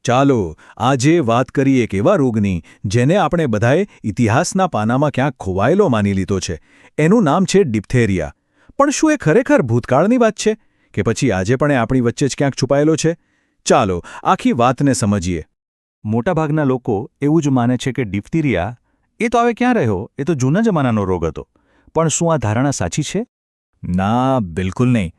ચાલો આજે વાત કરીએ એક એવા રોગની જેને આપણે બધાએ ઇતિહાસના પાનામાં ક્યાંક ખોવાયેલો માની લીધો છે. એનું નામ છે ડિપ્થેરિયા. પણ શું એ ખરેખર ભૂતકાળની વાત છે કે પછી આજે પણ એ આપણી વચ્ચે જ ક્યાંક છુપાયેલો છે? ચાલો આખી વાતને સમજીએ. મોટાભાગના લોકો એવું જ માને છે કે ડિપ્થેરિયા એ તો હવે ક્યાં રહ્યો, એ તો જૂના જમાનાનો રોગ હતો. પણ શું આ ધારણા સાચી છે? ના, બિલકુલ નહીં.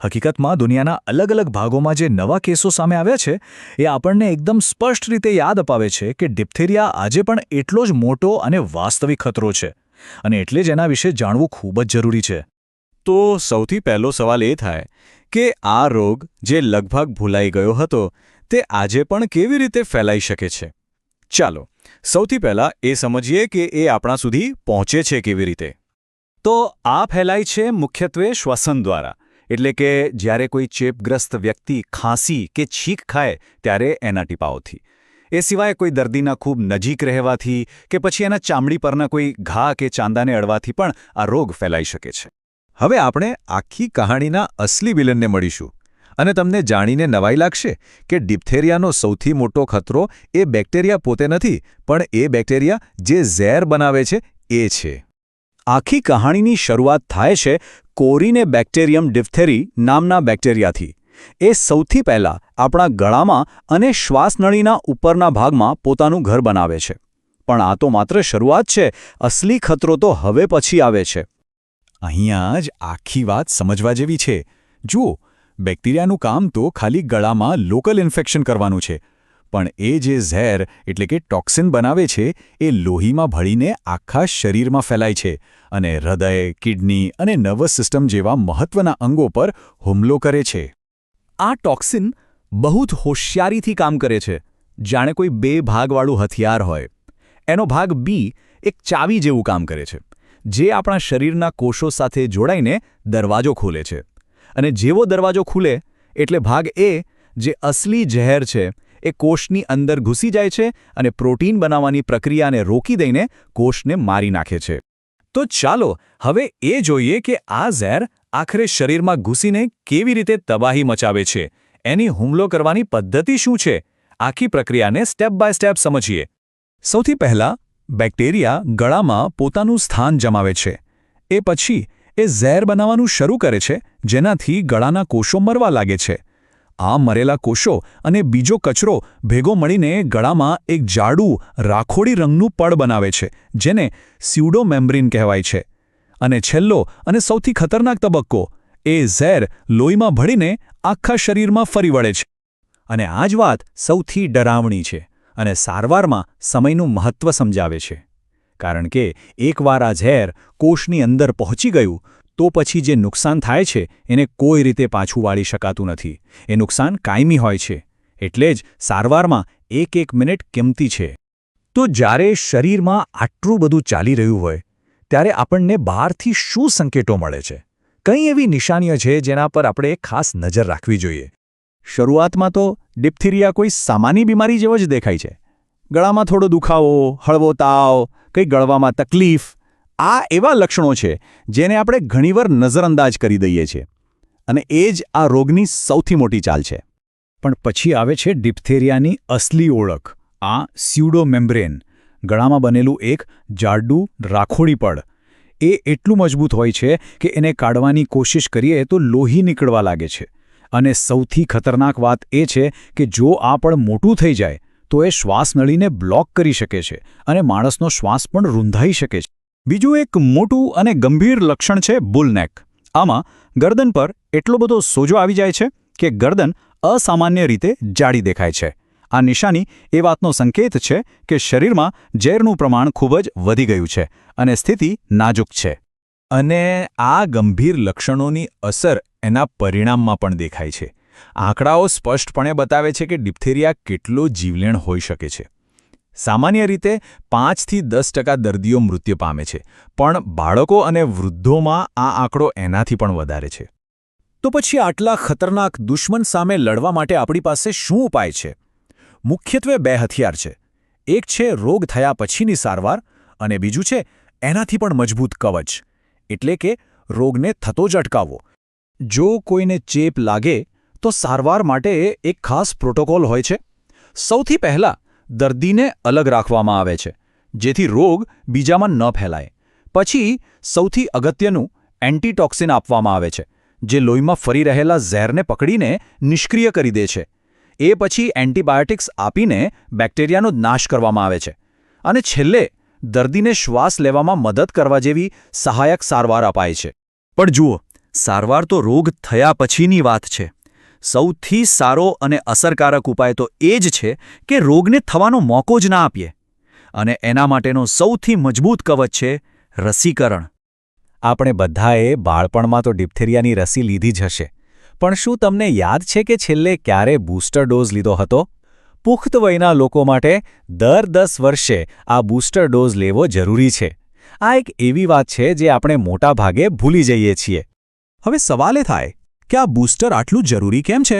હકીકતમાં દુનિયાના અલગ અલગ ભાગોમાં જે નવા કેસો સામે આવ્યા છે એ આપણને એકદમ સ્પષ્ટ રીતે યાદ અપાવે છે કે ડિપ્થેરિયા આજે પણ એટલો જ મોટો અને વાસ્તવિક ખતરો છે, અને એટલે જ એના વિશે જાણવું ખૂબ જ જરૂરી છે. તો સૌથી પહેલો સવાલ એ થાય કે આ રોગ જે લગભગ ભૂલાઈ ગયો હતો તે આજે પણ કેવી રીતે ફેલાઈ શકે છે? ચાલો સૌથી પહેલાં એ સમજીએ કે એ આપણા સુધી પહોંચે છે કેવી રીતે. તો આ ફેલાય છે મુખ્યત્વે શ્વસન દ્વારા. એટલે કે જ્યારે કોઈ ચેપગ્રસ્ત વ્યક્તિ ખાંસી કે છીંક ખાય ત્યારે એના ટીપાઓથી. એ સિવાય કોઈ દર્દીના ખૂબ નજીક રહેવાથી કે પછી એના ચામડી પરના કોઈ ઘા કે ચાંદાને અડવાથી પણ આ રોગ ફેલાઈ શકે છે. હવે આપણે આખી કહાણીના અસલી વિલનને મળીશું, અને તમને જાણીને નવાઈ લાગશે કે ડિપ્થેરિયાનો સૌથી મોટો ખતરો એ બેક્ટેરિયા પોતે નથી, પણ એ બેક્ટેરિયા જે ઝેર બનાવે છે એ છે. આખી કહાણીની શરૂઆત થાય છે કોરીને બેક્ટેરિયમ ડિપ્થેરી નામના બેક્ટેરિયાથી. એ સૌથી પહેલાં આપણા ગળામાં અને શ્વાસનળીના ઉપરના ભાગમાં પોતાનું ઘર બનાવે છે. પણ આ તો માત્ર શરૂઆત છે. અસલી ખતરો તો હવે પછી આવે છે. અહીંયા જ આખી વાત સમજવા જેવી છે. જુઓ, બેક્ટેરિયાનું કામ તો ખાલી ગળામાં લોકલ ઇન્ફેક્શન કરવાનું છે, પણ એ જે ઝેર એટલે કે ટોક્સિન બનાવે છે એ લોહીમાં ભળીને આખા શરીરમાં ફેલાય છે અને હૃદય, કિડની અને નર્વસ સિસ્ટમ જેવા મહત્વના અંગો પર હુમલો કરે છે. આ ટોક્સિન બહુ જ હોશિયારીથી કામ કરે છે, જાણે કોઈ બે ભાગવાળું હથિયાર હોય. એનો ભાગ બી એક ચાવી જેવું કામ કરે છે, જે આપણા શરીરના કોષો સાથે જોડાઈને દરવાજો ખોલે છે. અને જેવો દરવાજો ખુલે એટલે ભાગ એ, જે અસલી ઝેર છે, એ કોષની અંદર ઘૂસી જાય છે અને પ્રોટીન બનાવવાની પ્રક્રિયાને રોકી દઈને કોષને મારી નાખે છે. તો ચાલો હવે એ જોઈએ કે આ ઝેર આખરે શરીરમાં ઘૂસીને કેવી રીતે તબાહી મચાવે છે. એની હુમલો કરવાની પદ્ધતિ શું છે? આખી પ્રક્રિયાને સ્ટેપ બાય સ્ટેપ સમજીએ. સૌથી પહેલાં બેક્ટેરિયા ગળામાં પોતાનું સ્થાન જમાવે છે. એ પછી એ ઝેર બનાવવાનું શરૂ કરે છે, જેનાથી ગળાના કોષો મરવા લાગે છે. આ મરેલા કોષો અને બીજો કચરો ભેગો મળીને ગળામાં એક જાડું રાખોડી રંગનું પડ બનાવે છે, જેને સ્યુડોમેમ્બ્રેન કહેવાય છે. અને છેલ્લો અને સૌથી ખતરનાક તબક્કો, એ ઝેર લોહીમાં ભળીને આખા શરીરમાં ફરી વળે છે. અને આ જ વાત સૌથી ડરાવણી છે અને સારવારમાં સમયનું મહત્ત્વ સમજાવે છે. કારણ કે એકવાર આ ઝેર કોષની અંદર પહોંચી ગયું તો પછી જે નુકસાન થાય છે એને કોઈ રીતે પાછું વાળી શકાતું નથી. એ નુકસાન કાયમી હોય છે. એટલે જ સારવારમાં એક મિનિટ કિંમતી છે. તો જ્યારે શરીરમાં આટલું બધું ચાલી રહ્યું હોય ત્યારે આપણને બહારથી શું સંકેતો મળે છે? કઈ એવી નિશાનીઓ છે જેના પર આપણે ખાસ નજર રાખવી જોઈએ? શરૂઆતમાં તો ડિપ્થેરિયા કોઈ સામાન્ય બીમારી જેવો જ દેખાય છે. ગળામાં થોડો દુખાવો, હળવો તાવ, કંઈ ગળવામાં તકલીફ, આ એવા લક્ષણો છે જેને આપણે ઘણીવાર નજરઅંદાજ કરી દઈએ છીએ. અને એ જ આ રોગની સૌથી મોટી ચાલ છે. પણ પછી આવે છે ડિપ્થેરિયાની અસલી ઓળખ, આ સ્યુડોમેમ્બ્રેન, ગળામાં બનેલું એક જાડું રાખોડી પડ. એ એટલું મજબૂત હોય છે કે એને કાઢવાની કોશિશ કરીએ તો લોહી નીકળવા લાગે છે. અને સૌથી ખતરનાક વાત એ છે કે જો આ પડ મોટું થઈ જાય તો એ શ્વાસનળીને બ્લોક કરી શકે છે અને માણસનો શ્વાસ પણ રૂંધાઈ શકે છે. બીજું એક મોટું અને ગંભીર લક્ષણ છે બુલનેક. આમાં ગરદન પર એટલો બધો સોજો આવી જાય છે કે ગરદન અસામાન્ય રીતે જાડી દેખાય છે. આ નિશાની એ વાતનો સંકેત છે કે શરીરમાં ઝેરનું પ્રમાણ ખૂબ જ વધી ગયું છે અને સ્થિતિ નાજુક છે. અને આ ગંભીર લક્ષણોની અસર એના પરિણામમાં પણ દેખાય છે. આંકડાઓ સ્પષ્ટપણે બતાવે છે કે ડિપ્થેરિયા કેટલો જીવલેણ હોઈ શકે છે. સામાન્ય રીતે 5થી 10% દર્દીઓ મૃત્યુ પામે છે, પણ બાળકો અને વૃદ્ધોમાં આ આંકડો એનાથી પણ વધારે છે. તો પછી આટલા ખતરનાક દુશ્મન સામે લડવા માટે આપણી પાસે શું ઉપાય છે? મુખ્યત્વે 2 હથિયાર છે. એક છે રોગ થયા પછીની સારવાર અને બીજું છે એનાથી પણ મજબૂત કવચ, એટલે કે રોગને થતો જ અટકાવવો. જો કોઈને ચેપ લાગે તો સારવાર માટે એક ખાસ પ્રોટોકોલ હોય છે. સૌથી પહેલાં દર્દીને અલગ રાખવામાં આવે છે જેથી રોગ બીજામાં ન ફેલાય. પછી સૌથી અગત્યનું એન્ટીટોક્સિન આપવામાં આવે છે જે લોહીમાં ફરી રહેલા ઝેરને પકડીને નિષ્ક્રિય કરી દે છે. એ પછી એન્ટીબાયોટિક્સ આપીને બેક્ટેરિયાનો નાશ કરવામાં આવે છે. અને છેલ્લે દર્દીને શ્વાસ લેવામાં મદદ કરવા જેવી સહાયક સારવાર અપાય છે. પણ જુઓ, સારવાર તો રોગ થયા પછીની વાત છે. સૌથી સારો અને અસરકારક ઉપાય તો એ જ છે કે રોગને થવાનો મોકો જ ના આપીએ. અને એના માટેનો સૌથી મજબૂત કવચ છે રસીકરણ. આપણે બધાએ બાળપણમાં તો ડિપ્થેરિયાની રસી લીધી જ હશે, પણ શું તમને યાદ છે કે છેલ્લે ક્યારે બૂસ્ટર ડોઝ લીધો હતો? પુખ્ત વયના લોકો માટે દર 10 વર્ષે આ બૂસ્ટર ડોઝ લેવો જરૂરી છે. આ એક એવી વાત છે જે આપણે મોટા ભાગે ભૂલી જઈએ છીએ. હવે સવાલ એ થાય કે આ બૂસ્ટર આટલું જરૂરી કેમ છે?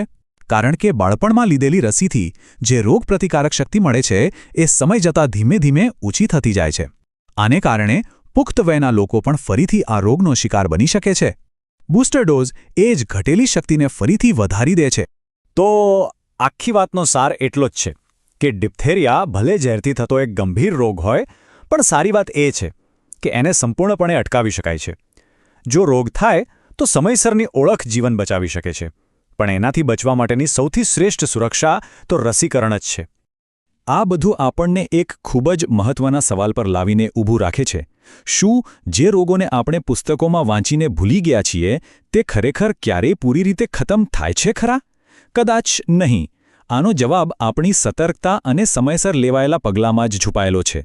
કારણ કે બાળપણમાં લીધેલી રસીથી જે રોગપ્રતિકારક શક્તિ મળે છે એ સમય જતાં ધીમે ધીમે ઓછી થતી જાય છે. આને કારણે પુખ્ત વયના લોકો પણ ફરીથી આ રોગનો શિકાર બની શકે છે. બૂસ્ટર ડોઝ એ જ ઘટેલી શક્તિને ફરીથી વધારી દે છે. તો આખી વાતનો સાર એટલો જ છે કે ડિપ્થેરિયા ભલે ઝેરથી થતો એક ગંભીર રોગ હોય, પણ સારી વાત એ છે કે એને સંપૂર્ણપણે અટકાવી શકાય છે. જો રોગ થાય તો સમયસરની ઓળખ જીવન બચાવી શકે છે, પણ એનાથી બચવા માટેની સૌથી શ્રેષ્ઠ સુરક્ષા તો રસીકરણ જ છે. આ બધું આપણને એક ખૂબ જ મહત્વના સવાલ પર લાવીને ઊભું રાખે છે. શું જે રોગોને આપણે પુસ્તકોમાં વાંચીને ભૂલી ગયા છીએ તે ખરેખર ક્યારેય પૂરી રીતે ખતમ થાય છે ખરા? કદાચ નહીં. આનો જવાબ આપણી સતર્કતા અને સમયસર લેવાયેલા પગલાંમાં જ છુપાયેલો છે.